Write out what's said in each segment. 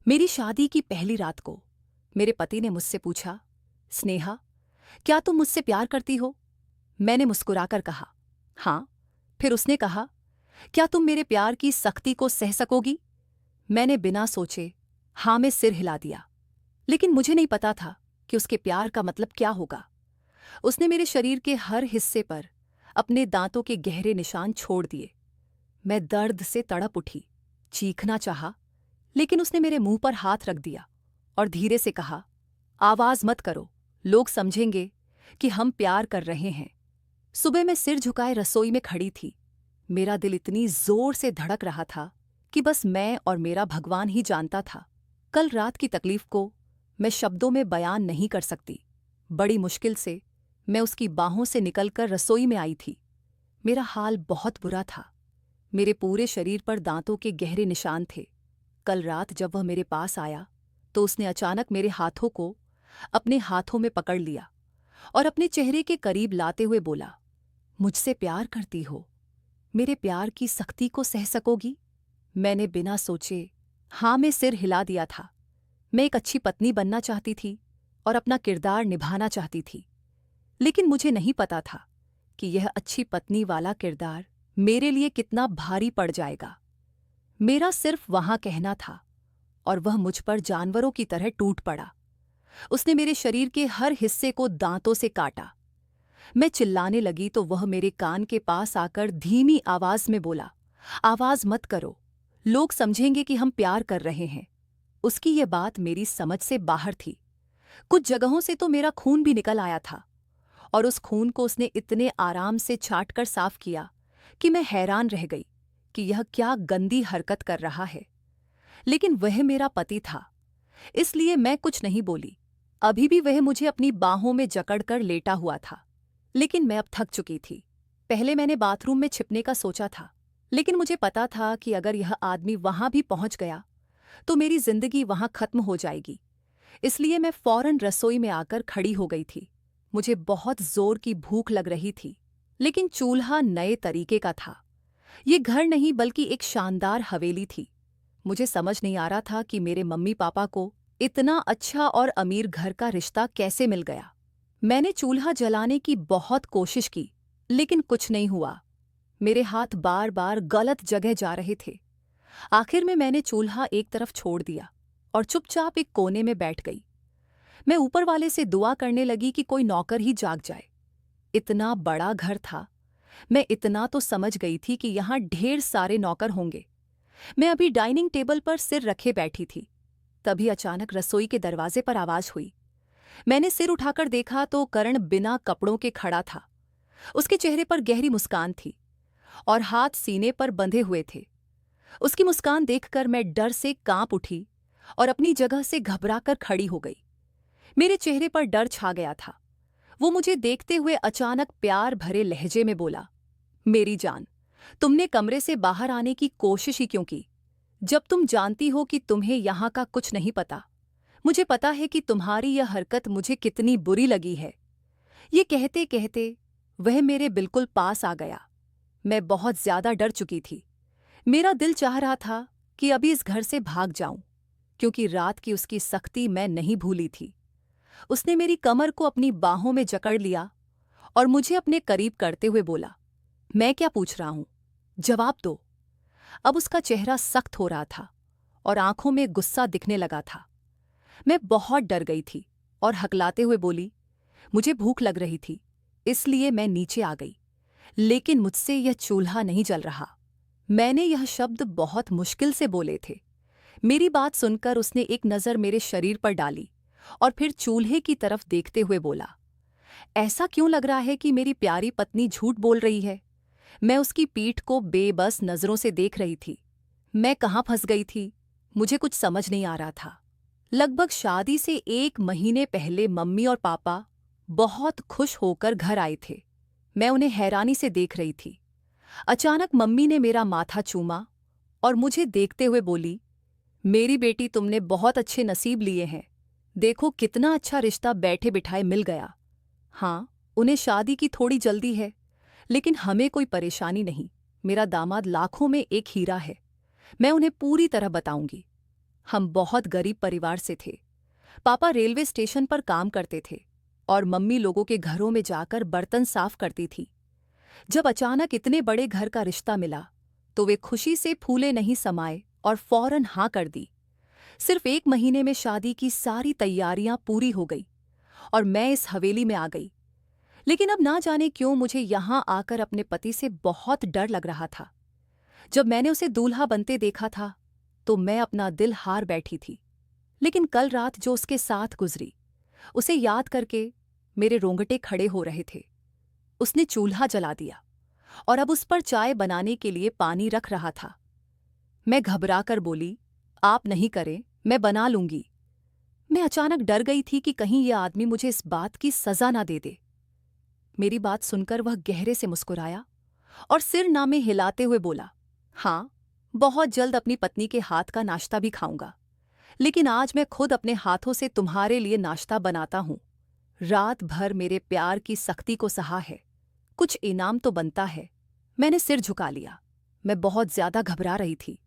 मेरी शादी की पहली रात को मेरे पति ने मुझसे पूछा, स्नेहा, क्या तुम मुझसे प्यार करती हो? मैंने मुस्कुराकर कहा, हाँ। फिर उसने कहा, क्या तुम मेरे प्यार की सख्ती को सह सकोगी? मैंने बिना सोचे हाँ में सिर हिला दिया। लेकिन मुझे नहीं पता था कि उसके प्यार का मतलब क्या होगा। उसने मेरे शरीर के हर हिस्से पर अपने दांतों के गहरे निशान छोड़ दिए। मैं दर्द से तड़प उठी, चीखना चाहा, लेकिन उसने मेरे मुंह पर हाथ रख दिया और धीरे से कहा, आवाज मत करो, लोग समझेंगे कि हम प्यार कर रहे हैं। सुबह मैं सिर झुकाए रसोई में खड़ी थी। मेरा दिल इतनी जोर से धड़क रहा था कि बस मैं और मेरा भगवान ही जानता था। कल रात की तकलीफ को मैं शब्दों में बयान नहीं कर सकती। बड़ी मुश्किल से मैं उसकी बाहों से निकलकर रसोई में आई थी। मेरा हाल बहुत बुरा था। मेरे पूरे शरीर पर दांतों के गहरे निशान थे। कल रात जब वह मेरे पास आया तो उसने अचानक मेरे हाथों को अपने हाथों में पकड़ लिया और अपने चेहरे के करीब लाते हुए बोला, मुझसे प्यार करती हो? मेरे प्यार की सख्ती को सह सकोगी? मैंने बिना सोचे हाँ में सिर हिला दिया था। मैं एक अच्छी पत्नी बनना चाहती थी और अपना किरदार निभाना चाहती थी, लेकिन मुझे नहीं पता था कि यह अच्छी पत्नी वाला किरदार मेरे लिए कितना भारी पड़ जाएगा। मेरा सिर्फ वहां कहना था और वह मुझ पर जानवरों की तरह टूट पड़ा। उसने मेरे शरीर के हर हिस्से को दांतों से काटा। मैं चिल्लाने लगी तो वह मेरे कान के पास आकर धीमी आवाज में बोला, आवाज मत करो, लोग समझेंगे कि हम प्यार कर रहे हैं। उसकी ये बात मेरी समझ से बाहर थी। कुछ जगहों से तो मेरा खून भी निकल आया था और उस खून को उसने इतने आराम से छांटकर साफ किया कि मैं हैरान रह गई कि यह क्या गंदी हरकत कर रहा है। लेकिन वह मेरा पति था, इसलिए मैं कुछ नहीं बोली। अभी भी वह मुझे अपनी बाहों में जकड़कर लेटा हुआ था, लेकिन मैं अब थक चुकी थी। पहले मैंने बाथरूम में छिपने का सोचा था, लेकिन मुझे पता था कि अगर यह आदमी वहां भी पहुंच गया तो मेरी जिंदगी वहां खत्म हो जाएगी। इसलिए मैं फौरन रसोई में आकर खड़ी हो गई थी। मुझे बहुत जोर की भूख लग रही थी, लेकिन चूल्हा नए तरीके का था। ये घर नहीं बल्कि एक शानदार हवेली थी। मुझे समझ नहीं आ रहा था कि मेरे मम्मी पापा को इतना अच्छा और अमीर घर का रिश्ता कैसे मिल गया। मैंने चूल्हा जलाने की बहुत कोशिश की, लेकिन कुछ नहीं हुआ। मेरे हाथ बार बार गलत जगह जा रहे थे। आखिर में मैंने चूल्हा एक तरफ छोड़ दिया और चुपचाप एक कोने में बैठ गई। मैं ऊपर वाले से दुआ करने लगी कि कोई नौकर ही जाग जाए। इतना बड़ा घर था, मैं इतना तो समझ गई थी कि यहाँ ढेर सारे नौकर होंगे। मैं अभी डाइनिंग टेबल पर सिर रखे बैठी थी, तभी अचानक रसोई के दरवाजे पर आवाज हुई। मैंने सिर उठाकर देखा तो करण बिना कपड़ों के खड़ा था। उसके चेहरे पर गहरी मुस्कान थी और हाथ सीने पर बंधे हुए थे। उसकी मुस्कान देखकर मैं डर से कांप उठी और अपनी जगह से घबराकर खड़ी हो गई। मेरे चेहरे पर डर छा गया था। वो मुझे देखते हुए अचानक प्यार भरे लहजे में बोला, मेरी जान, तुमने कमरे से बाहर आने की कोशिश ही क्यों की, जब तुम जानती हो कि तुम्हें यहाँ का कुछ नहीं पता? मुझे पता है कि तुम्हारी यह हरकत मुझे कितनी बुरी लगी है। ये कहते कहते वह मेरे बिल्कुल पास आ गया। मैं बहुत ज्यादा डर चुकी थी। मेरा दिल चाह रहा था कि अभी इस घर से भाग जाऊं, क्योंकि रात की उसकी सख्ती मैं नहीं भूली थी। उसने मेरी कमर को अपनी बाहों में जकड़ लिया और मुझे अपने करीब करते हुए बोला, मैं क्या पूछ रहा हूं, जवाब दो। अब उसका चेहरा सख्त हो रहा था और आंखों में गुस्सा दिखने लगा था। मैं बहुत डर गई थी और हकलाते हुए बोली, मुझे भूख लग रही थी, इसलिए मैं नीचे आ गई, लेकिन मुझसे यह चूल्हा नहीं जल रहा। मैंने यह शब्द बहुत मुश्किल से बोले थे। मेरी बात सुनकर उसने एक नज़र मेरे शरीर पर डाली और फिर चूल्हे की तरफ देखते हुए बोला, ऐसा क्यों लग रहा है कि मेरी प्यारी पत्नी झूठ बोल रही है? मैं उसकी पीठ को बेबस नज़रों से देख रही थी। मैं कहाँ फंस गई थी, मुझे कुछ समझ नहीं आ रहा था। लगभग शादी से 1 महीने पहले मम्मी और पापा बहुत खुश होकर घर आए थे। मैं उन्हें हैरानी से देख रही थी। अचानक मम्मी ने मेरा माथा चूमा और मुझे देखते हुए बोली, मेरी बेटी, तुमने बहुत अच्छे नसीब लिए हैं। देखो कितना अच्छा रिश्ता बैठे बिठाए मिल गया। हाँ, उन्हें शादी की थोड़ी जल्दी है, लेकिन हमें कोई परेशानी नहीं। मेरा दामाद लाखों में एक हीरा है। मैं उन्हें पूरी तरह बताऊंगी। हम बहुत गरीब परिवार से थे। पापा रेलवे स्टेशन पर काम करते थे और मम्मी लोगों के घरों में जाकर बर्तन साफ करती थी। जब अचानक इतने बड़े घर का रिश्ता मिला तो वे खुशी से फूले नहीं समाये और फौरन हाँ कर दी। सिर्फ 1 महीने में शादी की सारी तैयारियां पूरी हो गई और मैं इस हवेली में आ गई। लेकिन अब ना जाने क्यों मुझे यहां आकर अपने पति से बहुत डर लग रहा था। जब मैंने उसे दूल्हा बनते देखा था तो मैं अपना दिल हार बैठी थी। लेकिन कल रात जो उसके साथ गुजरी, उसे याद करके मेरे रोंगटे खड़े हो रहे थे। उसने चूल्हा जला दिया और अब उस पर चाय बनाने के लिए पानी रख रहा था। मैं घबराकर बोली, आप नहीं करें, मैं बना लूंगी। मैं अचानक डर गई थी कि कहीं यह आदमी मुझे इस बात की सजा ना दे दे। मेरी बात सुनकर वह गहरे से मुस्कुराया और सिर नामे हिलाते हुए बोला, हाँ, बहुत जल्द अपनी पत्नी के हाथ का नाश्ता भी खाऊंगा, लेकिन आज मैं खुद अपने हाथों से तुम्हारे लिए नाश्ता बनाता हूं। रात भर मेरे प्यार की सख्ती को सहा है, कुछ इनाम तो बनता है। मैंने सिर झुका लिया। मैं बहुत ज्यादा घबरा रही थी।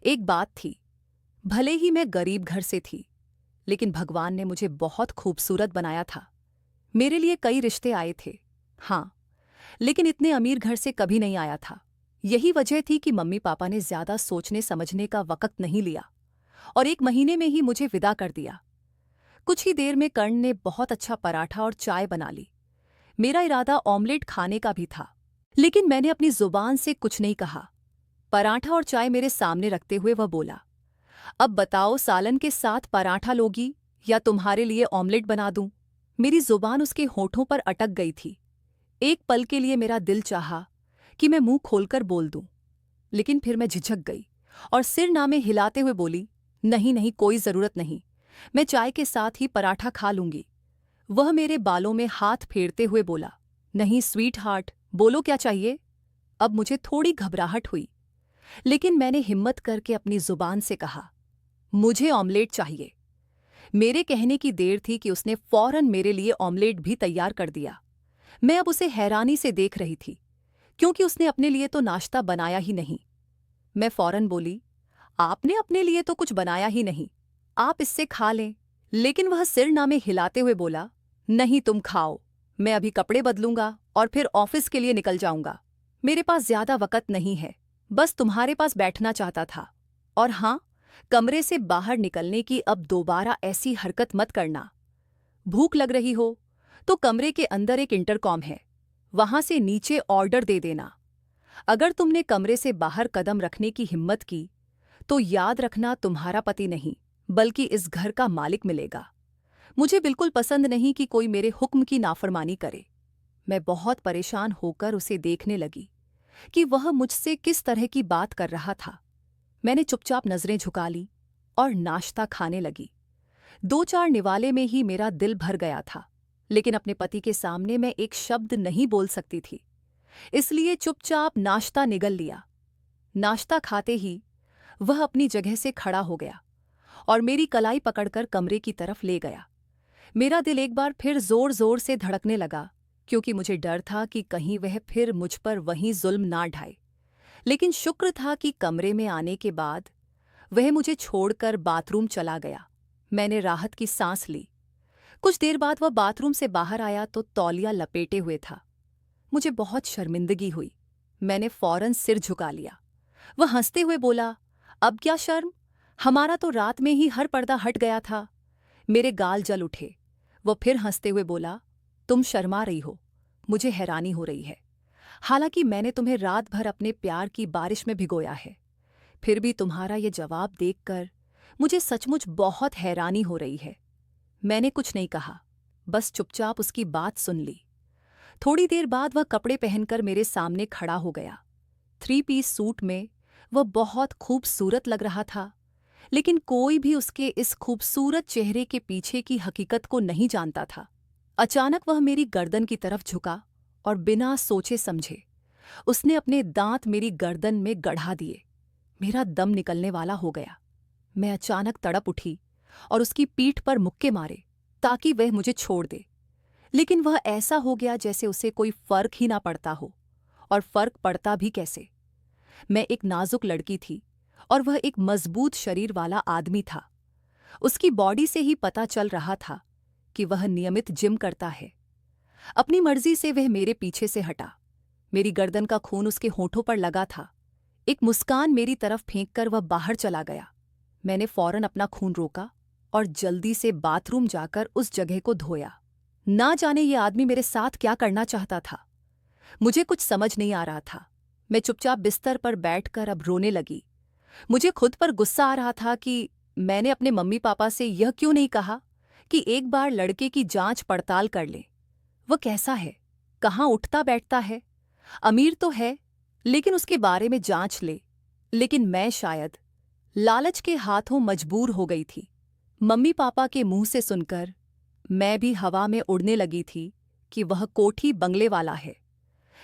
एक बात थी, भले ही मैं गरीब घर से थी, लेकिन भगवान ने मुझे बहुत खूबसूरत बनाया था। मेरे लिए कई रिश्ते आए थे, हाँ, लेकिन इतने अमीर घर से कभी नहीं आया था। यही वजह थी कि मम्मी पापा ने ज्यादा सोचने समझने का वक्त नहीं लिया और 1 महीने में ही मुझे विदा कर दिया। कुछ ही देर में कर्ण ने बहुत अच्छा पराठा और चाय बना ली। मेरा इरादा ऑमलेट खाने का भी था, लेकिन मैंने अपनी जुबान से कुछ नहीं कहा। पराठा और चाय मेरे सामने रखते हुए वह बोला, अब बताओ, सालन के साथ पराठा लोगी या तुम्हारे लिए ऑमलेट बना दूं? मेरी जुबान उसके होठों पर अटक गई थी। एक पल के लिए मेरा दिल चाहा कि मैं मुंह खोलकर बोल दूं, लेकिन फिर मैं झिझक गई और सिर नामे हिलाते हुए बोली, नहीं नहीं, कोई जरूरत नहीं, मैं चाय के साथ ही पराठा खा लूंगी। वह मेरे बालों में हाथ फेरते हुए बोला, नहीं स्वीट हार्ट, बोलो क्या चाहिए? अब मुझे थोड़ी घबराहट हुई, लेकिन मैंने हिम्मत करके अपनी जुबान से कहा, मुझे ऑमलेट चाहिए। मेरे कहने की देर थी कि उसने फौरन मेरे लिए ऑमलेट भी तैयार कर दिया। मैं अब उसे हैरानी से देख रही थी, क्योंकि उसने अपने लिए तो नाश्ता बनाया ही नहीं। मैं फौरन बोली, आपने अपने लिए तो कुछ बनाया ही नहीं, आप इससे खा लें। लेकिन वह सिर नामे हिलाते हुए बोला, नहीं तुम खाओ, मैं अभी कपड़े बदलूंगा और फिर ऑफिस के लिए निकल जाऊंगा। मेरे पास ज्यादा वक्त नहीं है, बस तुम्हारे पास बैठना चाहता था। और हाँ, कमरे से बाहर निकलने की अब दोबारा ऐसी हरकत मत करना। भूख लग रही हो तो कमरे के अंदर एक इंटरकॉम है, वहां से नीचे ऑर्डर दे देना। अगर तुमने कमरे से बाहर कदम रखने की हिम्मत की तो याद रखना, तुम्हारा पति नहीं बल्कि इस घर का मालिक मिलेगा। मुझे बिल्कुल पसंद नहीं कि कोई मेरे हुक्म की नाफरमानी करे। मैं बहुत परेशान होकर उसे देखने लगी कि वह मुझसे किस तरह की बात कर रहा था। मैंने चुपचाप नजरें झुका ली और नाश्ता खाने लगी। 2-4 निवाले में ही मेरा दिल भर गया था, लेकिन अपने पति के सामने मैं एक शब्द नहीं बोल सकती थी, इसलिए चुपचाप नाश्ता निगल लिया। नाश्ता खाते ही वह अपनी जगह से खड़ा हो गया और मेरी कलाई पकड़कर कमरे की तरफ ले गया। मेरा दिल एक बार फिर जोर जोर से धड़कने लगा, क्योंकि मुझे डर था कि कहीं वह फिर मुझ पर वहीं जुल्म ना ढाए। लेकिन शुक्र था कि कमरे में आने के बाद वह मुझे छोड़कर बाथरूम चला गया। मैंने राहत की सांस ली। कुछ देर बाद वह बाथरूम से बाहर आया तो तौलिया लपेटे हुए था। मुझे बहुत शर्मिंदगी हुई। मैंने फौरन सिर झुका लिया। वह हंसते हुए बोला, अब क्या शर्म, हमारा तो रात में ही हर पर्दा हट गया था। मेरे गाल जल उठे। वह फिर हंसते हुए बोला, तुम शर्मा रही हो, मुझे हैरानी हो रही है। हालांकि मैंने तुम्हें रात भर अपने प्यार की बारिश में भिगोया है, फिर भी तुम्हारा ये जवाब देखकर मुझे सचमुच बहुत हैरानी हो रही है। मैंने कुछ नहीं कहा, बस चुपचाप उसकी बात सुन ली। थोड़ी देर बाद वह कपड़े पहनकर मेरे सामने खड़ा हो गया। 3 पीस सूट में वह बहुत खूबसूरत लग रहा था, लेकिन कोई भी उसके इस खूबसूरत चेहरे के पीछे की हकीकत को नहीं जानता था। अचानक वह मेरी गर्दन की तरफ झुका और बिना सोचे समझे उसने अपने दांत मेरी गर्दन में गढ़ा दिए। मेरा दम निकलने वाला हो गया। मैं अचानक तड़प उठी और उसकी पीठ पर मुक्के मारे ताकि वह मुझे छोड़ दे, लेकिन वह ऐसा हो गया जैसे उसे कोई फर्क ही ना पड़ता हो। और फर्क पड़ता भी कैसे? मैं एक नाजुक लड़की थी और वह एक मजबूत शरीर वाला आदमी था। उसकी बॉडी से ही पता चल रहा था कि वह नियमित जिम करता है। अपनी मर्जी से वह मेरे पीछे से हटा। मेरी गर्दन का खून उसके होठों पर लगा था। एक मुस्कान मेरी तरफ फेंककर वह बाहर चला गया। मैंने फौरन अपना खून रोका और जल्दी से बाथरूम जाकर उस जगह को धोया। ना जाने ये आदमी मेरे साथ क्या करना चाहता था। मुझे कुछ समझ नहीं आ रहा था। मैं चुपचाप बिस्तर पर बैठकर अब रोने लगी। मुझे खुद पर गुस्सा आ रहा था कि मैंने अपने मम्मी पापा से यह क्यों नहीं कहा कि एक बार लड़के की जांच पड़ताल कर ले। वह कैसा है, कहाँ उठता बैठता है, अमीर तो है लेकिन उसके बारे में जांच ले। लेकिन मैं शायद लालच के हाथों मजबूर हो गई थी। मम्मी पापा के मुंह से सुनकर मैं भी हवा में उड़ने लगी थी कि वह कोठी बंगले वाला है।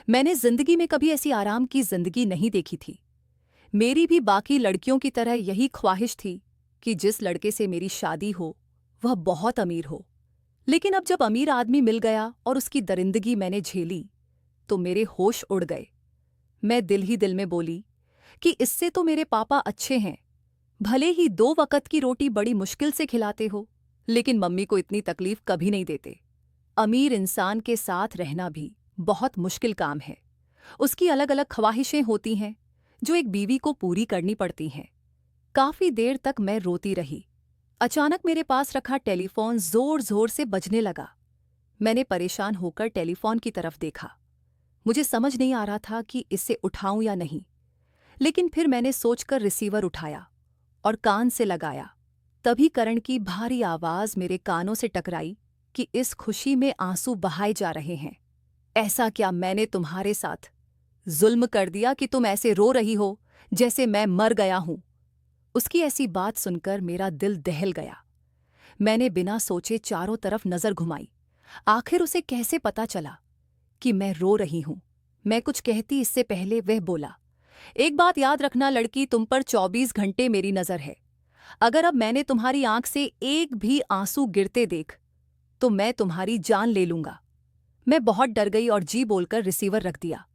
मैंने जिंदगी में कभी ऐसी आराम की जिंदगी नहीं देखी थी। मेरी भी बाकी लड़कियों की तरह यही ख्वाहिश थी कि जिस लड़के से मेरी शादी हो वह बहुत अमीर हो। लेकिन अब जब अमीर आदमी मिल गया और उसकी दरिंदगी मैंने झेली तो मेरे होश उड़ गए। मैं दिल ही दिल में बोली कि इससे तो मेरे पापा अच्छे हैं, भले ही 2 वक्त की रोटी बड़ी मुश्किल से खिलाते हो, लेकिन मम्मी को इतनी तकलीफ कभी नहीं देते। अमीर इंसान के साथ रहना भी बहुत मुश्किल काम है। उसकी अलग अलग ख्वाहिशें होती हैं जो एक बीवी को पूरी करनी पड़ती हैं। काफी देर तक मैं रोती रही। अचानक मेरे पास रखा टेलीफोन जोर जोर से बजने लगा। मैंने परेशान होकर टेलीफोन की तरफ देखा। मुझे समझ नहीं आ रहा था कि इसे उठाऊं या नहीं, लेकिन फिर मैंने सोचकर रिसीवर उठाया और कान से लगाया। तभी करण की भारी आवाज मेरे कानों से टकराई कि इस खुशी में आंसू बहाए जा रहे हैं। ऐसा क्या मैंने तुम्हारे साथ जुल्म कर दिया कि तुम ऐसे रो रही हो जैसे मैं मर गया हूं। उसकी ऐसी बात सुनकर मेरा दिल दहल गया। मैंने बिना सोचे चारों तरफ नजर घुमाई। आखिर उसे कैसे पता चला कि मैं रो रही हूं। मैं कुछ कहती इससे पहले वह बोला, एक बात याद रखना लड़की, तुम पर 24 घंटे मेरी नजर है। अगर अब मैंने तुम्हारी आंख से एक भी आंसू गिरते देख तो मैं तुम्हारी जान ले लूंगा। मैं बहुत डर गई और जी बोलकर रिसीवर रख दिया।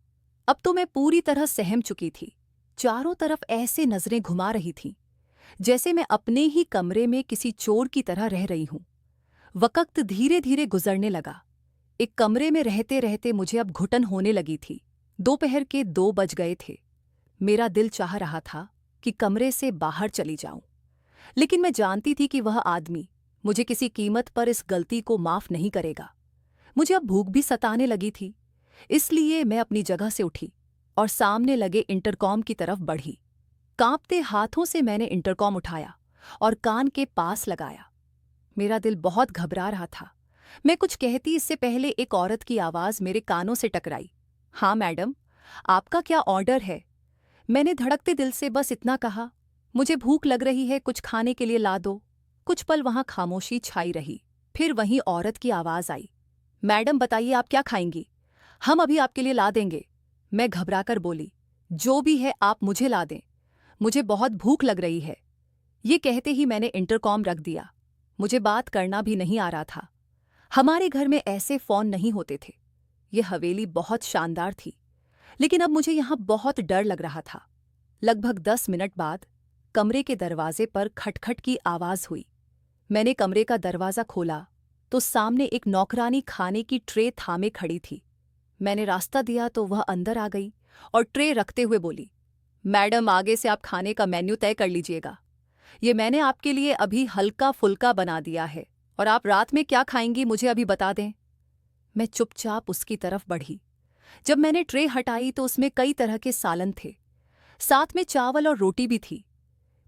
अब तो मैं पूरी तरह सहम चुकी थी। चारों तरफ ऐसे नजरें घुमा रही थीं जैसे मैं अपने ही कमरे में किसी चोर की तरह रह रही हूं। वक्त धीरे धीरे गुजरने लगा। एक कमरे में रहते रहते मुझे अब घुटन होने लगी थी। दोपहर के 2 बज गए थे। मेरा दिल चाह रहा था कि कमरे से बाहर चली जाऊं, लेकिन मैं जानती थी कि वह आदमी मुझे किसी कीमत पर इस गलती को माफ नहीं करेगा। मुझे अब भूख भी सताने लगी थी, इसलिए मैं अपनी जगह से उठी और सामने लगे इंटरकॉम की तरफ बढ़ी। कांपते हाथों से मैंने इंटरकॉम उठाया और कान के पास लगाया। मेरा दिल बहुत घबरा रहा था। मैं कुछ कहती इससे पहले एक औरत की आवाज मेरे कानों से टकराई। हाँ मैडम, आपका क्या ऑर्डर है? मैंने धड़कते दिल से बस इतना कहा, मुझे भूख लग रही है, कुछ खाने के लिए ला दो। कुछ पल वहां खामोशी छाई रही। फिर वहीं औरत की आवाज आई, मैडम बताइए आप क्या खाएंगी? हम अभी आपके लिए ला देंगे। मैं घबराकर बोली, जो भी है आप मुझे ला दें, मुझे बहुत भूख लग रही है। ये कहते ही मैंने इंटरकॉम रख दिया। मुझे बात करना भी नहीं आ रहा था। हमारे घर में ऐसे फोन नहीं होते थे। ये हवेली बहुत शानदार थी, लेकिन अब मुझे यहां बहुत डर लग रहा था। लगभग 10 मिनट बाद कमरे के दरवाजे पर खटखट की आवाज हुई। मैंने कमरे का दरवाजा खोला तो सामने एक नौकरानी खाने की ट्रे थामे खड़ी थी। मैंने रास्ता दिया तो वह अंदर आ गई और ट्रे रखते हुए बोली, मैडम आगे से आप खाने का मेन्यू तय कर लीजिएगा। ये मैंने आपके लिए अभी हल्का फुल्का बना दिया है, और आप रात में क्या खाएंगी मुझे अभी बता दें। मैं चुपचाप उसकी तरफ बढ़ी। जब मैंने ट्रे हटाई तो उसमें कई तरह के सालन थे, साथ में चावल और रोटी भी थी।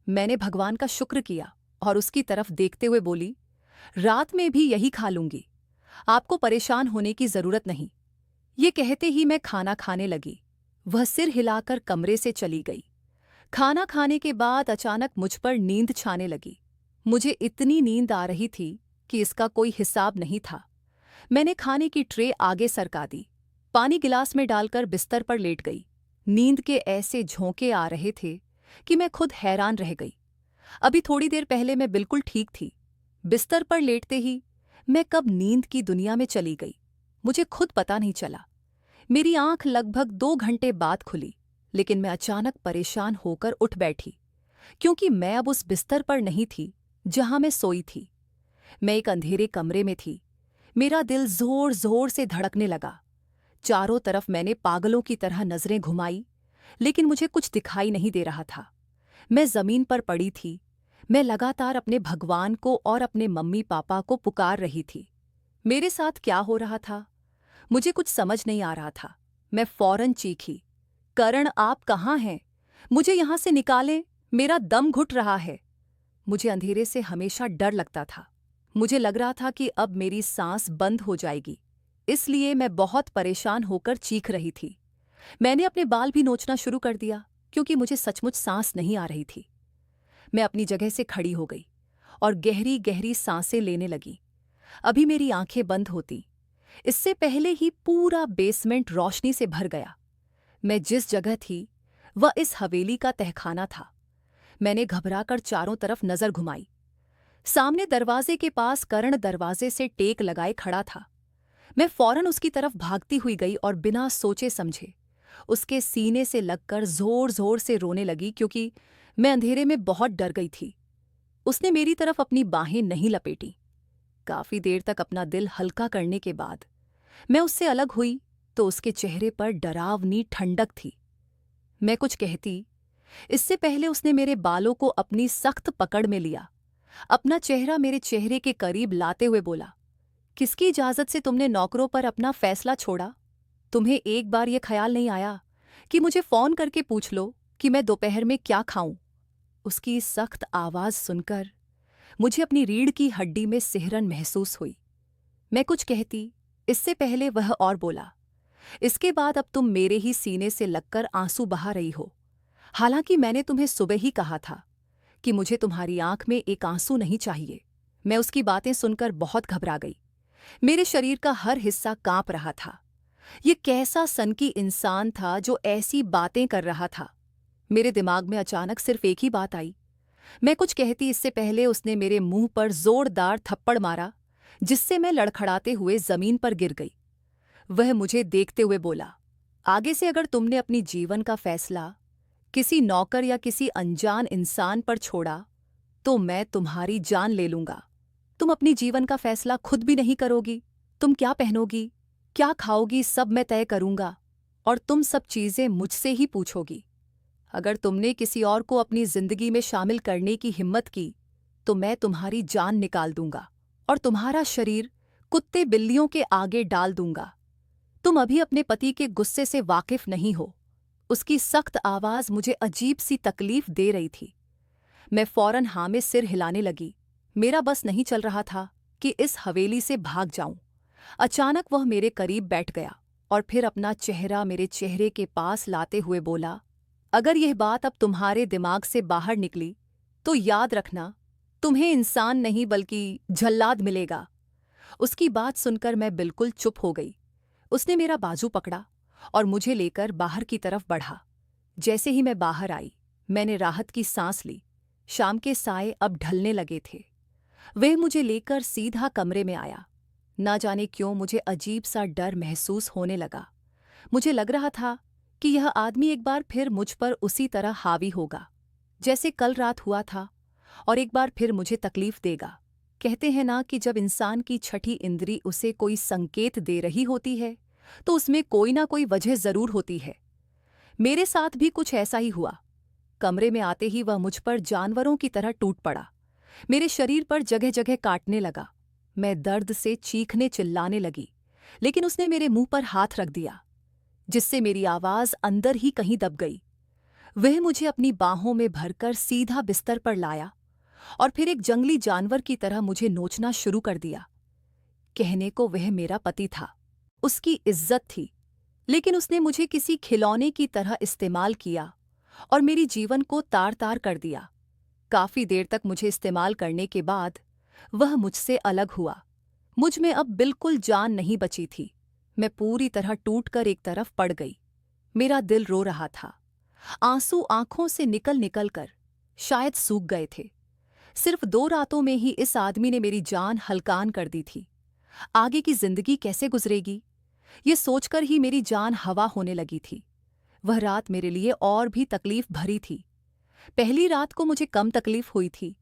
मैंने भगवान का शुक्र किया और उसकी तरफ देखते हुए बोली, रात में भी यही खा लूंगी, आपको परेशान होने की जरूरत नहीं। ये कहते ही मैं खाना खाने लगी। वह सिर हिलाकर कमरे से चली गई। खाना खाने के बाद अचानक मुझ पर नींद छाने लगी। मुझे इतनी नींद आ रही थी कि इसका कोई हिसाब नहीं था। मैंने खाने की ट्रे आगे सरका दी, पानी गिलास में डालकर बिस्तर पर लेट गई। नींद के ऐसे झोंके आ रहे थे कि मैं खुद हैरान रह गई। अभी थोड़ी देर पहले मैं बिल्कुल ठीक थी। बिस्तर पर लेटते ही मैं कब नींद की दुनिया में चली गई, मुझे खुद पता नहीं चला। मेरी आंख लगभग 2 घंटे बाद खुली, लेकिन मैं अचानक परेशान होकर उठ बैठी, क्योंकि मैं अब उस बिस्तर पर नहीं थी जहां मैं सोई थी। मैं एक अंधेरे कमरे में थी। मेरा दिल जोर जोर से धड़कने लगा। चारों तरफ मैंने पागलों की तरह नजरें घुमाई, लेकिन मुझे कुछ दिखाई नहीं दे रहा था। मैं जमीन पर पड़ी थी। मैं लगातार अपने भगवान को और अपने मम्मी पापा को पुकार रही थी। मेरे साथ क्या हो रहा था, मुझे कुछ समझ नहीं आ रहा था। मैं फौरन चीखी, करण, आप कहाँ हैं? मुझे यहां से निकालें, मेरा दम घुट रहा है। मुझे अंधेरे से हमेशा डर लगता था। मुझे लग रहा था कि अब मेरी सांस बंद हो जाएगी, इसलिए मैं बहुत परेशान होकर चीख रही थी। मैंने अपने बाल भी नोचना शुरू कर दिया, क्योंकि मुझे सचमुच सांस नहीं आ रही थी। मैं अपनी जगह से खड़ी हो गई और गहरी गहरी सांसें लेने लगी। अभी मेरी आंखें बंद होती, इससे पहले ही पूरा बेसमेंट रोशनी से भर गया। मैं जिस जगह थी वह इस हवेली का तहखाना था। मैंने घबराकर चारों तरफ नजर घुमाई। सामने दरवाजे के पास करण दरवाजे से टेक लगाए खड़ा था। मैं फौरन उसकी तरफ भागती हुई गई और बिना सोचे समझे उसके सीने से लगकर जोर जोर से रोने लगी, क्योंकि मैं अंधेरे में बहुत डर गई थी। उसने मेरी तरफ अपनी बाहें नहीं लपेटी। काफी देर तक अपना दिल हल्का करने के बाद मैं उससे अलग हुई तो उसके चेहरे पर डरावनी ठंडक थी। मैं कुछ कहती, इससे पहले उसने मेरे बालों को अपनी सख्त पकड़ में लिया। अपना चेहरा मेरे चेहरे के करीब लाते हुए बोला, किसकी इजाजत से तुमने नौकरों पर अपना फैसला छोड़ा? तुम्हें एक बार यह ख्याल नहीं आया कि मुझे फोन करके पूछ लो कि मैं दोपहर में क्या खाऊं? उसकी सख्त आवाज सुनकर मुझे अपनी रीढ़ की हड्डी में सिहरन महसूस हुई। मैं कुछ कहती, इससे पहले वह और बोला, इसके बाद अब तुम मेरे ही सीने से लगकर आंसू बहा रही हो। हालांकि मैंने तुम्हें सुबह ही कहा था कि मुझे तुम्हारी आंख में एक आंसू नहीं चाहिए। मैं उसकी बातें सुनकर बहुत घबरा गई। मेरे शरीर का हर हिस्सा कांप रहा था। ये कैसा सनकी इंसान था जो ऐसी बातें कर रहा था? मेरे दिमाग में अचानक सिर्फ एक ही बात आई। मैं कुछ कहती, इससे पहले उसने मेरे मुंह पर जोरदार थप्पड़ मारा, जिससे मैं लड़खड़ाते हुए जमीन पर गिर गई। वह मुझे देखते हुए बोला, आगे से अगर तुमने अपनी जीवन का फैसला किसी नौकर या किसी अनजान इंसान पर छोड़ा तो मैं तुम्हारी जान ले लूंगा। तुम अपनी जीवन का फैसला खुद भी नहीं करोगी। तुम क्या पहनोगी, क्या खाओगी, सब मैं तय करूंगा, और तुम सब चीजें मुझसे ही पूछोगी। अगर तुमने किसी और को अपनी जिंदगी में शामिल करने की हिम्मत की तो मैं तुम्हारी जान निकाल दूंगा और तुम्हारा शरीर कुत्ते बिल्लियों के आगे डाल दूंगा। तुम अभी अपने पति के गुस्से से वाकिफ नहीं हो। उसकी सख्त आवाज मुझे अजीब सी तकलीफ दे रही थी। मैं फौरन हाँ में सिर हिलाने लगी। मेरा बस नहीं चल रहा था कि इस हवेली से भाग जाऊं। अचानक वह मेरे करीब बैठ गया और फिर अपना चेहरा मेरे चेहरे के पास लाते हुए बोला, अगर यह बात अब तुम्हारे दिमाग से बाहर निकली तो याद रखना, तुम्हें इंसान नहीं बल्कि जल्लाद मिलेगा। उसकी बात सुनकर मैं बिल्कुल चुप हो गई। उसने मेरा बाजू पकड़ा और मुझे लेकर बाहर की तरफ बढ़ा। जैसे ही मैं बाहर आई, मैंने राहत की सांस ली। शाम के साए अब ढलने लगे थे। वह मुझे लेकर सीधा कमरे में आया। ना जाने क्यों मुझे अजीब सा डर महसूस होने लगा। मुझे लग रहा था कि यह आदमी एक बार फिर मुझ पर उसी तरह हावी होगा जैसे कल रात हुआ था, और एक बार फिर मुझे तकलीफ देगा। कहते हैं ना कि जब इंसान की छठी इंद्री उसे कोई संकेत दे रही होती है तो उसमें कोई ना कोई वजह जरूर होती है। मेरे साथ भी कुछ ऐसा ही हुआ। कमरे में आते ही वह मुझ पर जानवरों की तरह टूट पड़ा। मेरे शरीर पर जगह जगह काटने लगा। मैं दर्द से चीखने चिल्लाने लगी, लेकिन उसने मेरे मुंह पर हाथ रख दिया, जिससे मेरी आवाज अंदर ही कहीं दब गई। वह मुझे अपनी बाहों में भरकर सीधा बिस्तर पर लाया और फिर एक जंगली जानवर की तरह मुझे नोचना शुरू कर दिया। कहने को वह मेरा पति था, उसकी इज्जत थी, लेकिन उसने मुझे किसी खिलौने की तरह इस्तेमाल किया और मेरी जीवन को तार-तार कर दिया। काफी देर तक मुझे इस्तेमाल करने के बाद वह मुझसे अलग हुआ। मुझ में अब बिल्कुल जान नहीं बची थी। मैं पूरी तरह टूटकर एक तरफ पड़ गई। मेरा दिल रो रहा था। आंसू आंखों से निकल निकल कर शायद सूख गए थे। सिर्फ 2 रातों में ही इस आदमी ने मेरी जान हलकान कर दी थी। आगे की जिंदगी कैसे गुजरेगी, ये सोचकर ही मेरी जान हवा होने लगी थी। वह रात मेरे लिए और भी तकलीफ भरी थी। पहली रात को मुझे कम तकलीफ हुई थी।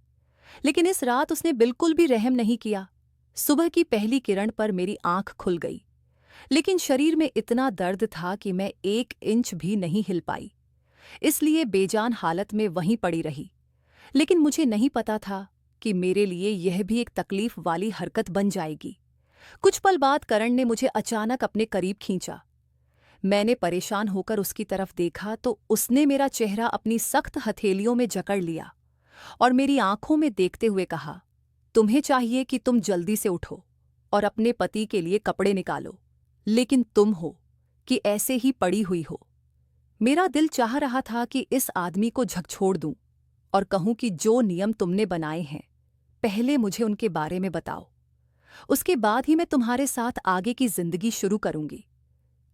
लेकिन इस रात उसने बिल्कुल भी रहम नहीं किया। सुबह की पहली किरण पर मेरी आंख खुल गई, लेकिन शरीर में इतना दर्द था कि मैं 1 इंच भी नहीं हिल पाई, इसलिए बेजान हालत में वहीं पड़ी रही। लेकिन मुझे नहीं पता था कि मेरे लिए यह भी एक तकलीफ वाली हरकत बन जाएगी। कुछ पल बाद करण ने मुझे अचानक अपने करीब खींचा। मैंने परेशान होकर उसकी तरफ देखा तो उसने मेरा चेहरा अपनी सख्त हथेलियों में जकड़ लिया और मेरी आंखों में देखते हुए कहा, तुम्हें चाहिए कि तुम जल्दी से उठो और अपने पति के लिए कपड़े निकालो, लेकिन तुम हो कि ऐसे ही पड़ी हुई हो। मेरा दिल चाह रहा था कि इस आदमी को झकझोर दूं और कहूं कि जो नियम तुमने बनाए हैं, पहले मुझे उनके बारे में बताओ, उसके बाद ही मैं तुम्हारे साथ आगे की जिंदगी शुरू करूंगी।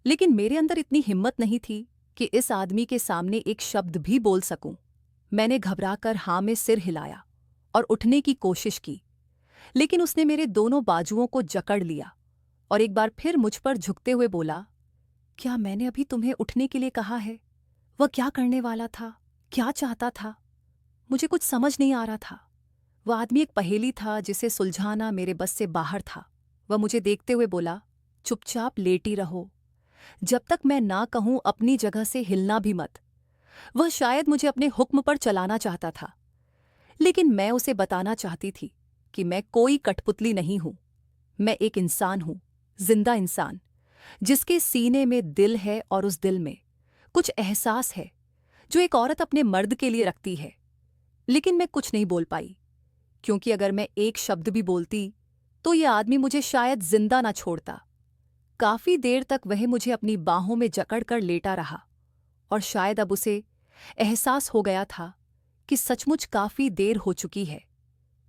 लेकिन मेरे अंदर इतनी हिम्मत नहीं थी कि इस आदमी के सामने एक शब्द भी बोल सकूं। मैंने घबराकर हाँ में सिर हिलाया और उठने की कोशिश की, लेकिन उसने मेरे दोनों बाजुओं को जकड़ लिया और एक बार फिर मुझ पर झुकते हुए बोला, क्या मैंने अभी तुम्हें उठने के लिए कहा है? वह क्या करने वाला था? क्या चाहता था? मुझे कुछ समझ नहीं आ रहा था। वह आदमी एक पहेली था जिसे सुलझाना मेरे बस से बाहर था। वह मुझे देखते हुए बोला, चुपचाप लेटी रहो, जब तक मैं ना कहूं अपनी जगह से हिलना भी मत। वह शायद मुझे अपने हुक्म पर चलाना चाहता था, लेकिन मैं उसे बताना चाहती थी कि मैं कोई कठपुतली नहीं हूं। मैं एक इंसान हूं, जिंदा इंसान, जिसके सीने में दिल है और उस दिल में कुछ एहसास है जो एक औरत अपने मर्द के लिए रखती है। लेकिन मैं कुछ नहीं बोल पाई, क्योंकि अगर मैं एक शब्द भी बोलती तो यह आदमी मुझे शायद जिंदा ना छोड़ता। काफी देर तक वह मुझे अपनी बाहों में जकड़कर लेटा रहा और शायद अब उसे एहसास हो गया था कि सचमुच काफी देर हो चुकी है,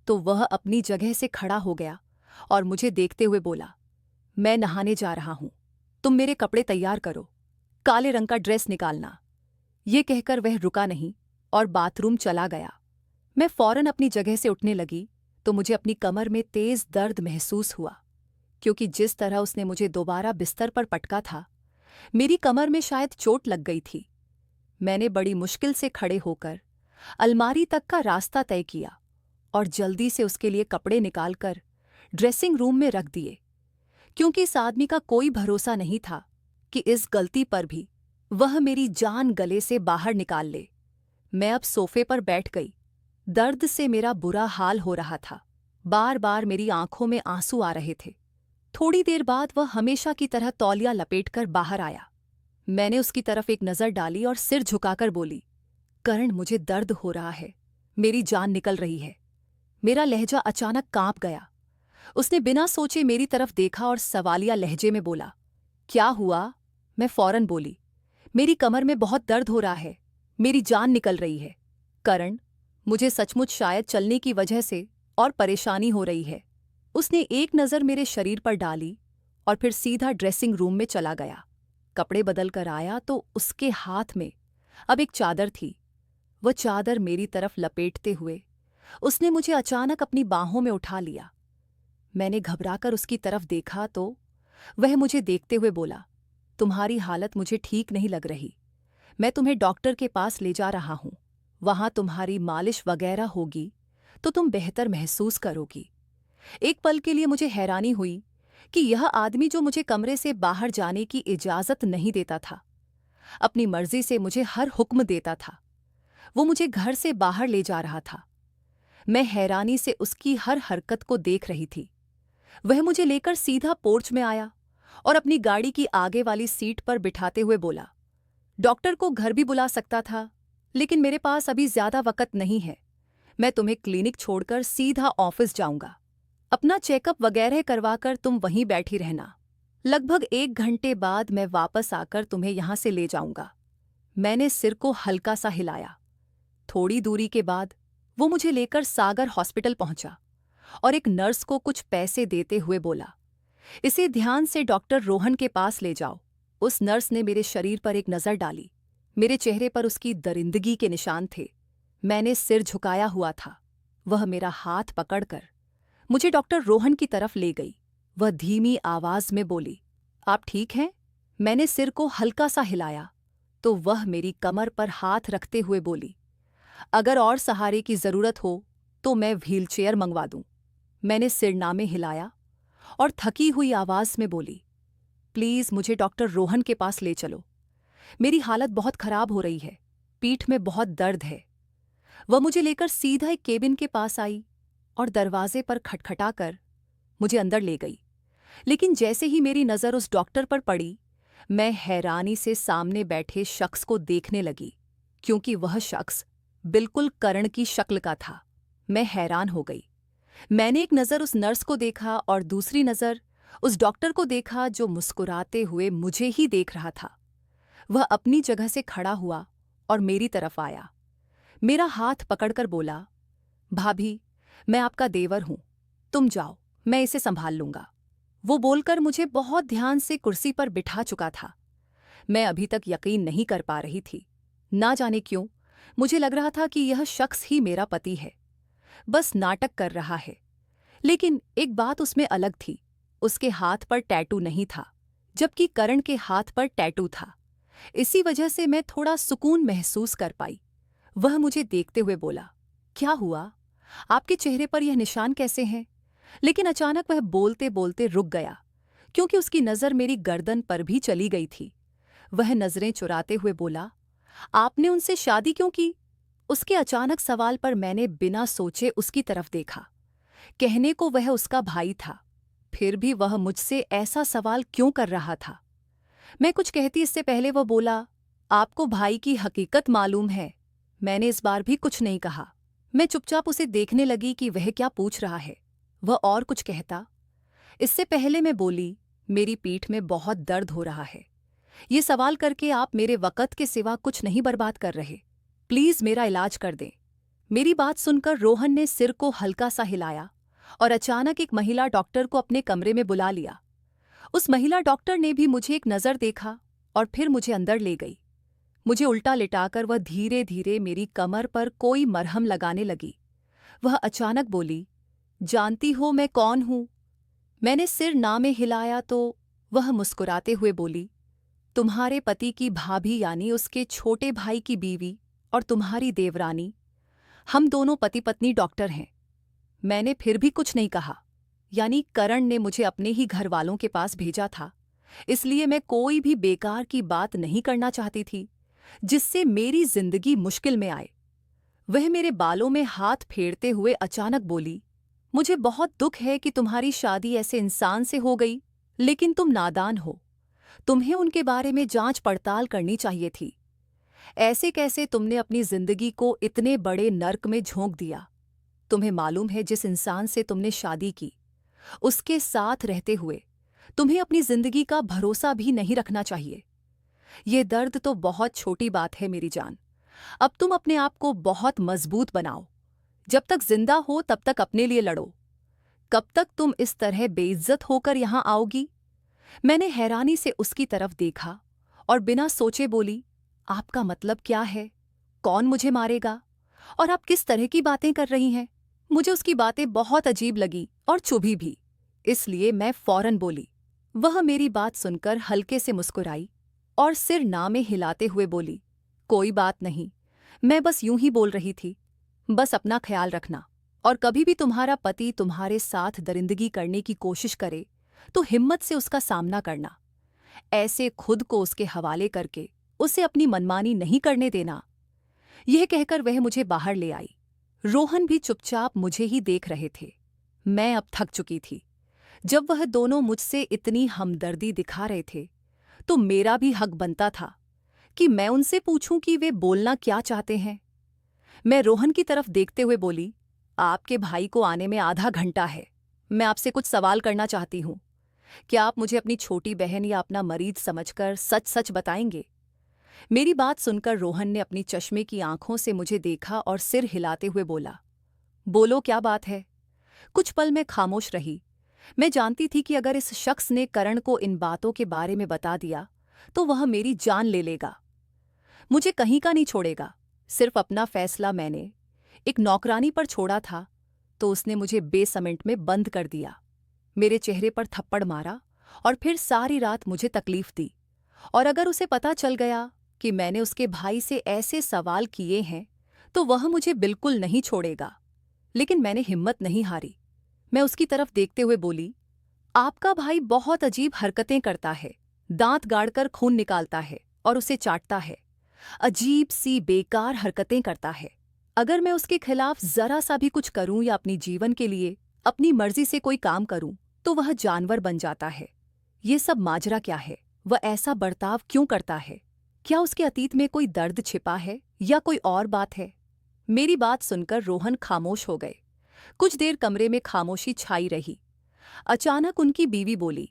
तो वह अपनी जगह से खड़ा हो गया और मुझे देखते हुए बोला, मैं नहाने जा रहा हूं, तुम मेरे कपड़े तैयार करो, काले रंग का ड्रेस निकालना। ये कहकर वह रुका नहीं और बाथरूम चला गया। मैं फौरन अपनी जगह से उठने लगी तो मुझे अपनी कमर में तेज दर्द महसूस हुआ, क्योंकि जिस तरह उसने मुझे दोबारा बिस्तर पर पटका था, मेरी कमर में शायद चोट लग गई थी। मैंने बड़ी मुश्किल से खड़े होकर अलमारी तक का रास्ता तय किया और जल्दी से उसके लिए कपड़े निकालकर ड्रेसिंग रूम में रख दिए, क्योंकि इस आदमी का कोई भरोसा नहीं था कि इस गलती पर भी वह मेरी जान गले से बाहर निकाल ले। मैं अब सोफे पर बैठ गई। दर्द से मेरा बुरा हाल हो रहा था। बार बार मेरी आंखों में आंसू आ रहे थे। थोड़ी देर बाद वह हमेशा की तरह तौलिया लपेटकर बाहर आया। मैंने उसकी तरफ एक नज़र डाली और सिर झुकाकर बोली, करण, मुझे दर्द हो रहा है, मेरी जान निकल रही है। मेरा लहजा अचानक कांप गया। उसने बिना सोचे मेरी तरफ देखा और सवालिया लहजे में बोला, क्या हुआ? मैं फौरन बोली, मेरी कमर में बहुत दर्द हो रहा है, मेरी जान निकल रही है। करण, मुझे सचमुच शायद चलने की वजह से और परेशानी हो रही है। उसने एक नज़र मेरे शरीर पर डाली और फिर सीधा ड्रेसिंग रूम में चला गया। कपड़े बदल कर आया तो उसके हाथ में अब एक चादर थी। वह चादर मेरी तरफ लपेटते हुए उसने मुझे अचानक अपनी बाहों में उठा लिया। मैंने घबराकर उसकी तरफ देखा तो वह मुझे देखते हुए बोला, तुम्हारी हालत मुझे ठीक नहीं लग रही, मैं तुम्हें डॉक्टर के पास ले जा रहा हूं। वहां तुम्हारी मालिश वगैरह होगी तो तुम बेहतर महसूस करोगी। एक पल के लिए मुझे हैरानी हुई कि यह आदमी जो मुझे कमरे से बाहर जाने की इजाजत नहीं देता था, अपनी मर्जी से मुझे हर हुक्म देता था, वो मुझे घर से बाहर ले जा रहा था। मैं हैरानी से उसकी हर हरकत को देख रही थी। वह मुझे लेकर सीधा पोर्च में आया और अपनी गाड़ी की आगे वाली सीट पर बिठाते हुए बोला, डॉक्टर को घर भी बुला सकता था, लेकिन मेरे पास अभी ज्यादा वक्त नहीं है। मैं तुम्हें क्लिनिक छोड़कर सीधा ऑफिस जाऊंगा। अपना चेकअप वगैरह करवाकर तुम वहीं बैठी रहना। लगभग 1 घंटे बाद मैं वापस आकर तुम्हें यहां से ले जाऊंगा। मैंने सिर को हल्का सा हिलाया। थोड़ी दूरी के बाद वो मुझे लेकर सागर हॉस्पिटल पहुंचा और एक नर्स को कुछ पैसे देते हुए बोला, इसे ध्यान से डॉक्टर रोहन के पास ले जाओ। उस नर्स ने मेरे शरीर पर एक नज़र डाली। मेरे चेहरे पर उसकी दरिंदगी के निशान थे। मैंने सिर झुकाया हुआ था। वह मेरा हाथ पकड़कर मुझे डॉक्टर रोहन की तरफ ले गई। वह धीमी आवाज में बोली, आप ठीक हैं? मैंने सिर को हल्का सा हिलाया तो वह मेरी कमर पर हाथ रखते हुए बोली, अगर और सहारे की जरूरत हो तो मैं व्हीलचेयर मंगवा दूं। मैंने सिरनामे हिलाया और थकी हुई आवाज में बोली, प्लीज मुझे डॉक्टर रोहन के पास ले चलो। मेरी हालत बहुत खराब हो रही है, पीठ में बहुत दर्द है। वह मुझे लेकर सीधा एक केबिन के पास आई और दरवाजे पर खटखटाकर मुझे अंदर ले गई। लेकिन जैसे ही मेरी नज़र उस डॉक्टर पर पड़ी, मैं हैरानी से सामने बैठे शख्स को देखने लगी, क्योंकि वह शख्स बिल्कुल करण की शक्ल का था। मैं हैरान हो गई। मैंने एक नज़र उस नर्स को देखा और दूसरी नज़र उस डॉक्टर को देखा जो मुस्कुराते हुए मुझे ही देख रहा था। वह अपनी जगह से खड़ा हुआ और मेरी तरफ आया। मेरा हाथ पकड़कर बोला, भाभी, मैं आपका देवर हूं, तुम जाओ, मैं इसे संभाल लूंगा। वो बोलकर मुझे बहुत ध्यान से कुर्सी पर बिठा चुका था। मैं अभी तक यकीन नहीं कर पा रही थी। ना जाने क्यों मुझे लग रहा था कि यह शख्स ही मेरा पति है, बस नाटक कर रहा है। लेकिन एक बात उसमें अलग थी, उसके हाथ पर टैटू नहीं था, जबकि करण के हाथ पर टैटू था। इसी वजह से मैं थोड़ा सुकून महसूस कर पाई। वह मुझे देखते हुए बोला, क्या हुआ, आपके चेहरे पर यह निशान कैसे हैं? लेकिन अचानक वह बोलते बोलते रुक गया, क्योंकि उसकी नज़र मेरी गर्दन पर भी चली गई थी। वह नज़रें चुराते हुए बोला, आपने उनसे शादी क्यों की? उसके अचानक सवाल पर मैंने बिना सोचे उसकी तरफ देखा। कहने को वह उसका भाई था, फिर भी वह मुझसे ऐसा सवाल क्यों कर रहा था? मैं कुछ कहती इससे पहले वह बोला, आपको भाई की हकीकत मालूम है? मैंने इस बार भी कुछ नहीं कहा। मैं चुपचाप उसे देखने लगी कि वह क्या पूछ रहा है। वह और कुछ कहता, इससे पहले मैं बोली, मेरी पीठ में बहुत दर्द हो रहा है। ये सवाल करके आप मेरे वक़्त के सिवा कुछ नहीं बर्बाद कर रहे। प्लीज़ मेरा इलाज कर दें। मेरी बात सुनकर रोहन ने सिर को हल्का सा हिलाया और अचानक एक महिला डॉक्टर को अपने कमरे में बुला लिया। उस महिला डॉक्टर ने भी मुझे एक नज़र देखा और फिर मुझे अंदर ले गई। मुझे उल्टा लिटाकर वह धीरे धीरे मेरी कमर पर कोई मरहम लगाने लगी। वह अचानक बोली, जानती हो मैं कौन हूं? मैंने सिर ना में हिलाया तो वह मुस्कुराते हुए बोली, तुम्हारे पति की भाभी यानी उसके छोटे भाई की बीवी और तुम्हारी देवरानी। हम दोनों पति पत्नी डॉक्टर हैं। मैंने फिर भी कुछ नहीं कहा। यानी करण ने मुझे अपने ही घर वालों के पास भेजा था, इसलिए मैं कोई भी बेकार की बात नहीं करना चाहती थी जिससे मेरी जिंदगी मुश्किल में आए। वह मेरे बालों में हाथ फेरते हुए अचानक बोली, मुझे बहुत दुख है कि तुम्हारी शादी ऐसे इंसान से हो गई, लेकिन तुम नादान हो। तुम्हें उनके बारे में जांच पड़ताल करनी चाहिए थी। ऐसे कैसे तुमने अपनी जिंदगी को इतने बड़े नर्क में झोंक दिया? तुम्हें मालूम है जिस इंसान से तुमने शादी की, उसके साथ रहते हुए तुम्हें अपनी जिंदगी का भरोसा भी नहीं रखना चाहिए। ये दर्द तो बहुत छोटी बात है मेरी जान। अब तुम अपने आप को बहुत मजबूत बनाओ। जब तक जिंदा हो तब तक अपने लिए लड़ो। कब तक तुम इस तरह बेइज्जत होकर यहां आओगी? मैंने हैरानी से उसकी तरफ देखा और बिना सोचे बोली, आपका मतलब क्या है? कौन मुझे मारेगा? और आप किस तरह की बातें कर रही हैं? मुझे उसकी बातें बहुत अजीब लगी और चुभी भी, इसलिए मैं फौरन बोली। वह मेरी बात सुनकर हल्के से मुस्कुराई और सिर ना में हिलाते हुए बोली, कोई बात नहीं, मैं बस यूं ही बोल रही थी। बस अपना ख्याल रखना, और कभी भी तुम्हारा पति तुम्हारे साथ दरिंदगी करने की कोशिश करे तो हिम्मत से उसका सामना करना। ऐसे खुद को उसके हवाले करके उसे अपनी मनमानी नहीं करने देना। यह कहकर वह मुझे बाहर ले आई। रोहन भी चुपचाप मुझे ही देख रहे थे। मैं अब थक चुकी थी। जब वह दोनों मुझसे इतनी हमदर्दी दिखा रहे थे तो मेरा भी हक बनता था कि मैं उनसे पूछूं कि वे बोलना क्या चाहते हैं। मैं रोहन की तरफ देखते हुए बोली, आपके भाई को आने में आधा घंटा है। मैं आपसे कुछ सवाल करना चाहती हूँ। क्या आप मुझे अपनी छोटी बहन या अपना मरीज समझकर सच सच बताएंगे? मेरी बात सुनकर रोहन ने अपनी चश्मे की आंखों से मुझे देखा और सिर हिलाते हुए बोला, बोलो क्या बात है? कुछ पल मैं खामोश रही। मैं जानती थी कि अगर इस शख्स ने करण को इन बातों के बारे में बता दिया तो वह मेरी जान ले लेगा, मुझे कहीं का नहीं छोड़ेगा। सिर्फ अपना फैसला मैंने एक नौकरानी पर छोड़ा था तो उसने मुझे बेसमेंट में बंद कर दिया, मेरे चेहरे पर थप्पड़ मारा और फिर सारी रात मुझे तकलीफ दी। और अगर उसे पता चल गया कि मैंने उसके भाई से ऐसे सवाल किए हैं तो वह मुझे बिल्कुल नहीं छोड़ेगा। लेकिन मैंने हिम्मत नहीं हारी। मैं उसकी तरफ देखते हुए बोली, आपका भाई बहुत अजीब हरकतें करता है, दांत गाड़कर खून निकालता है और उसे चाटता है। अजीब सी बेकार हरकतें करता है। अगर मैं उसके खिलाफ जरा सा भी कुछ करूं या अपनी जीवन के लिए अपनी मर्जी से कोई काम करूं तो वह जानवर बन जाता है। ये सब माजरा क्या है? वह ऐसा बर्ताव क्यों करता है? क्या उसके अतीत में कोई दर्द छिपा है या कोई और बात है? मेरी बात सुनकर रोहन खामोश हो गए। कुछ देर कमरे में खामोशी छाई रही। अचानक उनकी बीवी बोली,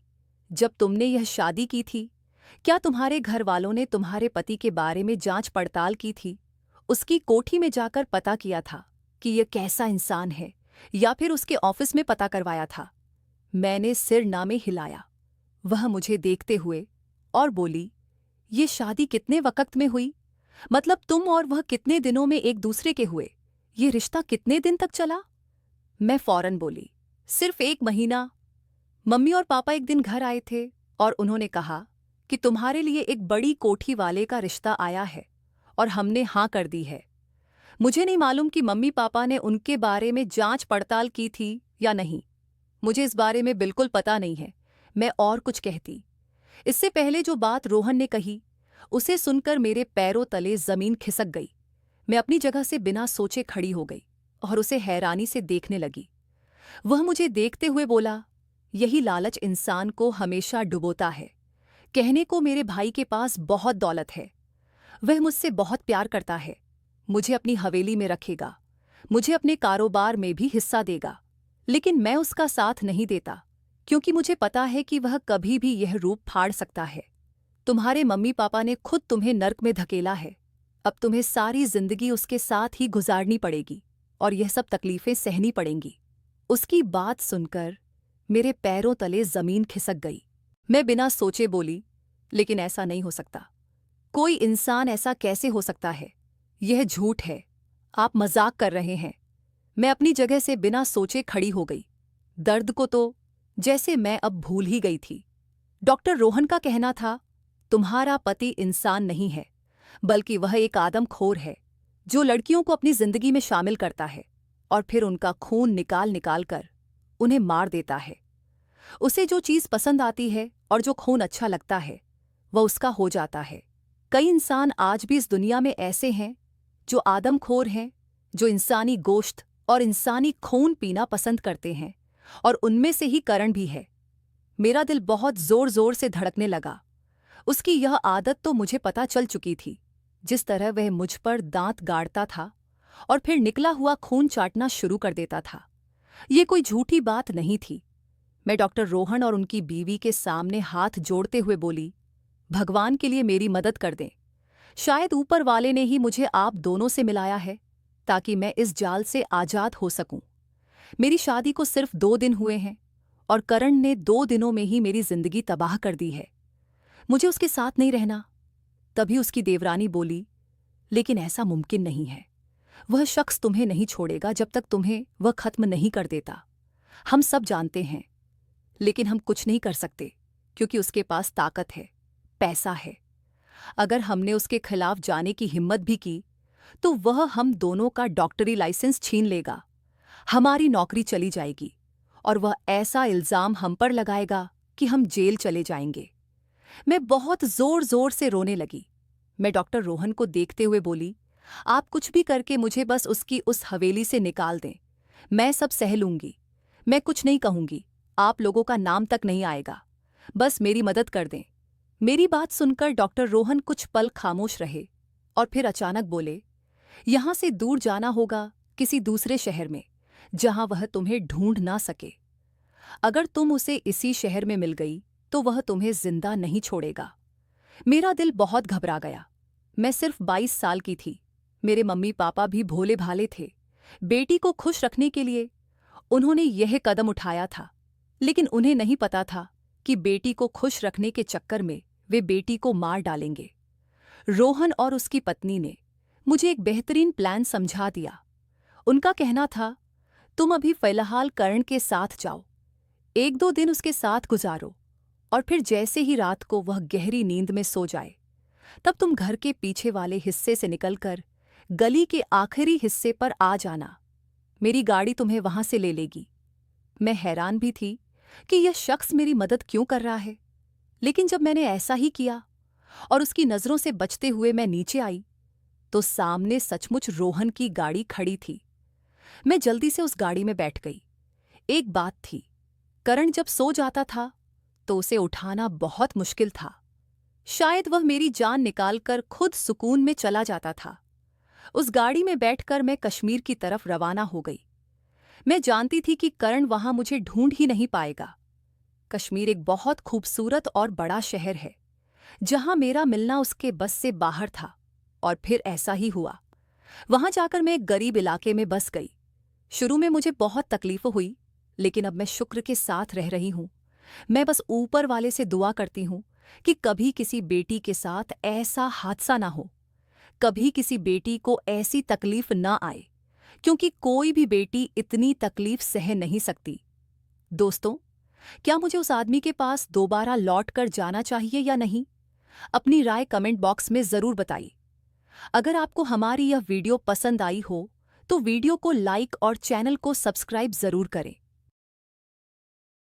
जब तुमने यह शादी की थी, क्या तुम्हारे घर वालों ने तुम्हारे पति के बारे में जांच पड़ताल की थी? उसकी कोठी में जाकर पता किया था कि यह कैसा इंसान है, या फिर उसके ऑफिस में पता करवाया था? मैंने सिर नामे हिलाया। वह मुझे देखते हुए और बोली, ये शादी कितने वक्त में हुई? मतलब तुम और वह कितने दिनों में एक दूसरे के हुए? ये रिश्ता कितने दिन तक चला? मैं फौरन बोली, सिर्फ 1 महीना। मम्मी और पापा एक दिन घर आए थे और उन्होंने कहा कि तुम्हारे लिए एक बड़ी कोठी वाले का रिश्ता आया है, और हमने हाँ कर दी है। मुझे नहीं मालूम कि मम्मी पापा ने उनके बारे में जांच पड़ताल की थी या नहीं। मुझे इस बारे में बिल्कुल पता नहीं है। मैं और कुछ कहती, इससे पहले जो बात रोहन ने कही उसे सुनकर मेरे पैरों तले जमीन खिसक गई। मैं अपनी जगह से बिना सोचे खड़ी हो गई और उसे हैरानी से देखने लगी। वह मुझे देखते हुए बोला, यही लालच इंसान को हमेशा डुबोता है। कहने को मेरे भाई के पास बहुत दौलत है, वह मुझसे बहुत प्यार करता है, मुझे अपनी हवेली में रखेगा, मुझे अपने कारोबार में भी हिस्सा देगा, लेकिन मैं उसका साथ नहीं देता क्योंकि मुझे पता है कि वह कभी भी यह रूप फाड़ सकता है। तुम्हारे मम्मी पापा ने खुद तुम्हें नर्क में धकेला है, अब तुम्हें सारी जिंदगी उसके साथ ही गुजारनी पड़ेगी और यह सब तकलीफें सहनी पड़ेंगी। उसकी बात सुनकर मेरे पैरों तले जमीन खिसक गई। मैं बिना सोचे बोली, लेकिन ऐसा नहीं हो सकता। कोई इंसान ऐसा कैसे हो सकता है? यह झूठ है, आप मजाक कर रहे हैं। मैं अपनी जगह से बिना सोचे खड़ी हो गई। दर्द को तो जैसे मैं अब भूल ही गई थी। डॉक्टर रोहन का कहना था, तुम्हारा पति इंसान नहीं है, बल्कि वह एक आदमखोर है जो लड़कियों को अपनी जिंदगी में शामिल करता है और फिर उनका खून निकाल निकाल कर उन्हें मार देता है। उसे जो चीज़ पसंद आती है और जो खून अच्छा लगता है वह उसका हो जाता है। कई इंसान आज भी इस दुनिया में ऐसे हैं जो आदमखोर हैं, जो इंसानी गोश्त और इंसानी खून पीना पसंद करते हैं, और उनमें से ही करण भी है। मेरा दिल बहुत जोर जोर से धड़कने लगा। उसकी यह आदत तो मुझे पता चल चुकी थी। जिस तरह वह मुझ पर दांत गाड़ता था और फिर निकला हुआ खून चाटना शुरू कर देता था, ये कोई झूठी बात नहीं थी। मैं डॉक्टर रोहन और उनकी बीवी के सामने हाथ जोड़ते हुए बोली, भगवान के लिए मेरी मदद कर दें। शायद ऊपर वाले ने ही मुझे आप दोनों से मिलाया है ताकि मैं इस जाल से आजाद हो सकूं। मेरी शादी को सिर्फ 2 दिन हुए हैं और करण ने 2 दिनों में ही मेरी जिंदगी तबाह कर दी है। मुझे उसके साथ नहीं रहना। तभी उसकी देवरानी बोली, लेकिन ऐसा मुमकिन नहीं है। वह शख्स तुम्हें नहीं छोड़ेगा जब तक तुम्हें वह खत्म नहीं कर देता। हम सब जानते हैं, लेकिन हम कुछ नहीं कर सकते क्योंकि उसके पास ताकत है, पैसा है। अगर हमने उसके खिलाफ जाने की हिम्मत भी की तो वह हम दोनों का डॉक्टरी लाइसेंस छीन लेगा, हमारी नौकरी चली जाएगी और वह ऐसा इल्जाम हम पर लगाएगा कि हम जेल चले जाएंगे। मैं बहुत जोर जोर से रोने लगी। मैं डॉक्टर रोहन को देखते हुए बोली, आप कुछ भी करके मुझे बस उसकी उस हवेली से निकाल दें। मैं सब सह लूंगी, मैं कुछ नहीं कहूंगी, आप लोगों का नाम तक नहीं आएगा। बस मेरी मदद कर दें। मेरी बात सुनकर डॉक्टर रोहन कुछ पल खामोश रहे और फिर अचानक बोले, यहां से दूर जाना होगा, किसी दूसरे शहर में, जहां वह तुम्हें ढूंढ ना सके। अगर तुम उसे इसी शहर में मिल गई तो वह तुम्हें जिंदा नहीं छोड़ेगा। मेरा दिल बहुत घबरा गया। मैं सिर्फ 22 साल की थी। मेरे मम्मी पापा भी भोले भाले थे। बेटी को खुश रखने के लिए उन्होंने यह कदम उठाया था, लेकिन उन्हें नहीं पता था कि बेटी को खुश रखने के चक्कर में वे बेटी को मार डालेंगे। रोहन और उसकी पत्नी ने मुझे एक बेहतरीन प्लान समझा दिया। उनका कहना था, तुम अभी फिलहाल करण के साथ जाओ, 1-2 दिन उसके साथ गुजारो, और फिर जैसे ही रात को वह गहरी नींद में सो जाए, तब तुम घर के पीछे वाले हिस्से से निकलकर गली के आखिरी हिस्से पर आ जाना। मेरी गाड़ी तुम्हें वहां से ले लेगी। मैं हैरान भी थी कि यह शख्स मेरी मदद क्यों कर रहा है, लेकिन जब मैंने ऐसा ही किया और उसकी नज़रों से बचते हुए मैं नीचे आई, तो सामने सचमुच रोहन की गाड़ी खड़ी थी। मैं जल्दी से उस गाड़ी में बैठ गई। एक बात थी, करण जब सो जाता था तो उसे उठाना बहुत मुश्किल था। शायद वह मेरी जान निकालकर खुद सुकून में चला जाता था। उस गाड़ी में बैठकर मैं कश्मीर की तरफ रवाना हो गई। मैं जानती थी कि करण वहां मुझे ढूंढ ही नहीं पाएगा। कश्मीर एक बहुत खूबसूरत और बड़ा शहर है, जहां मेरा मिलना उसके बस से बाहर था। और फिर ऐसा ही हुआ। वहां जाकर मैं एक गरीब इलाके में बस गई। शुरू में मुझे बहुत तकलीफ हुई, लेकिन अब मैं शुक्र के साथ रह रही हूं। मैं बस ऊपर वाले से दुआ करती हूं कि कभी किसी बेटी के साथ ऐसा हादसा ना हो, कभी किसी बेटी को ऐसी तकलीफ ना आए, क्योंकि कोई भी बेटी इतनी तकलीफ सह नहीं सकती। दोस्तों, क्या मुझे उस आदमी के पास दोबारा लौट कर जाना चाहिए या नहीं? अपनी राय कमेंट बॉक्स में ज़रूर बताइए। अगर आपको हमारी यह वीडियो पसंद आई हो तो वीडियो को लाइक और चैनल को सब्सक्राइब ज़रूर करें।